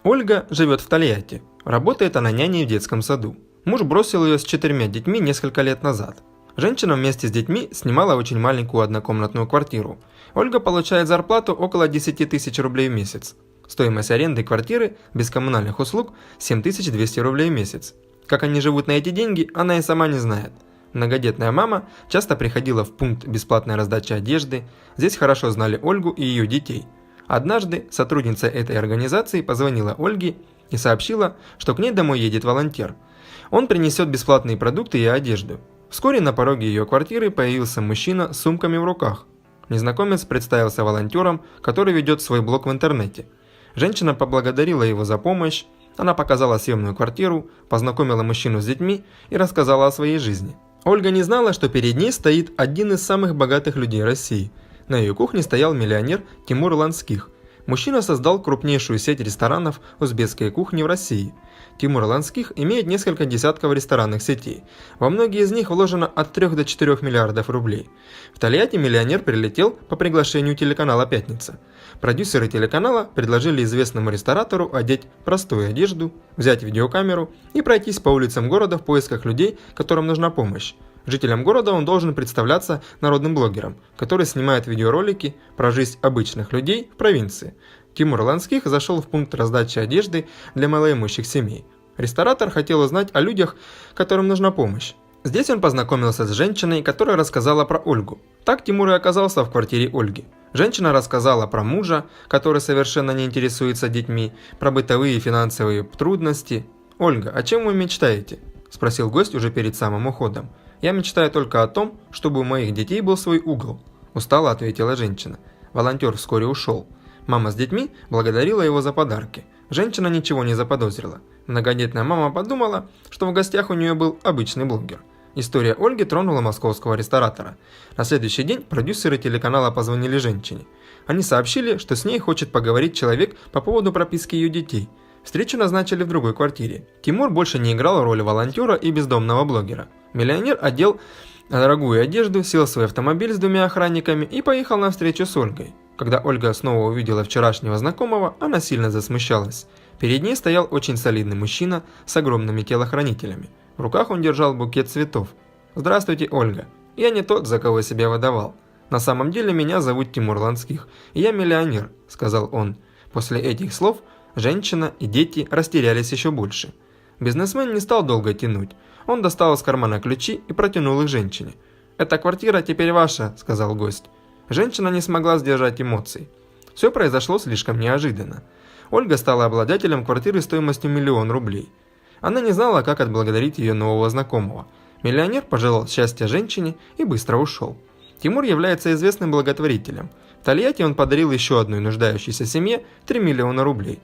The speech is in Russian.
Ольга живет в Тольятти. Работает она няней в детском саду. Муж бросил ее с 4 детьми несколько лет назад. Женщина вместе с детьми снимала очень маленькую однокомнатную квартиру. Ольга получает зарплату около 10 тысяч рублей в месяц. Стоимость аренды квартиры без коммунальных услуг 7200 рублей в месяц. Как они живут на эти деньги, она и сама не знает. Многодетная мама часто приходила в пункт бесплатной раздачи одежды. Здесь хорошо знали Ольгу и ее детей. Однажды сотрудница этой организации позвонила Ольге и сообщила, что к ней домой едет волонтер. Он принесет бесплатные продукты и одежду. Вскоре на пороге ее квартиры появился мужчина с сумками в руках. Незнакомец представился волонтером, который ведет свой блог в интернете. Женщина поблагодарила его за помощь, она показала съемную квартиру, познакомила мужчину с детьми и рассказала о своей жизни. Ольга не знала, что перед ней стоит один из самых богатых людей России. На ее кухне стоял миллионер Тимур Ланских. Мужчина создал крупнейшую сеть ресторанов узбекской кухни в России. Тимур Ланских имеет несколько десятков ресторанных сетей. Во многие из них вложено от 3 до 4 миллиардов рублей. В Тольятти миллионер прилетел по приглашению телеканала «Пятница». Продюсеры телеканала предложили известному ресторатору одеть простую одежду, взять видеокамеру и пройтись по улицам города в поисках людей, которым нужна помощь. Жителям города он должен представляться народным блогером, который снимает видеоролики про жизнь обычных людей в провинции. Тимур Ланских зашел в пункт раздачи одежды для малоимущих семей. Ресторатор хотел узнать о людях, которым нужна помощь. Здесь он познакомился с женщиной, которая рассказала про Ольгу. Так Тимур и оказался в квартире Ольги. Женщина рассказала про мужа, который совершенно не интересуется детьми, про бытовые и финансовые трудности. «Ольга, о чем вы мечтаете?» – спросил гость уже перед самым уходом. «Я мечтаю только о том, чтобы у моих детей был свой угол», – устало ответила женщина. Волонтер вскоре ушел. Мама с детьми благодарила его за подарки. Женщина ничего не заподозрила. Многодетная мама подумала, что в гостях у нее был обычный блогер. История Ольги тронула московского ресторатора. На следующий день продюсеры телеканала позвонили женщине. Они сообщили, что с ней хочет поговорить человек по поводу прописки ее детей. Встречу назначили в другой квартире. Тимур больше не играл роль волонтера и бездомного блогера. Миллионер одел дорогую одежду, сел в свой автомобиль с 2 охранниками и поехал на встречу с Ольгой. Когда Ольга снова увидела вчерашнего знакомого, она сильно засмущалась. Перед ней стоял очень солидный мужчина с огромными телохранителями. В руках он держал букет цветов. «Здравствуйте, Ольга. Я не тот, за кого себя выдавал. На самом деле меня зовут Тимур Ланских, и я миллионер», – сказал он. После этих слов женщина и дети растерялись еще больше. Бизнесмен не стал долго тянуть. Он достал из кармана ключи и протянул их женщине. «Эта квартира теперь ваша», – сказал гость. Женщина не смогла сдержать эмоций. Все произошло слишком неожиданно. Ольга стала обладателем квартиры стоимостью 1 000 000 рублей. Она не знала, как отблагодарить ее нового знакомого. Миллионер пожелал счастья женщине и быстро ушел. Тимур является известным благотворителем. В Тольятти он подарил еще одной нуждающейся семье 3 миллиона рублей.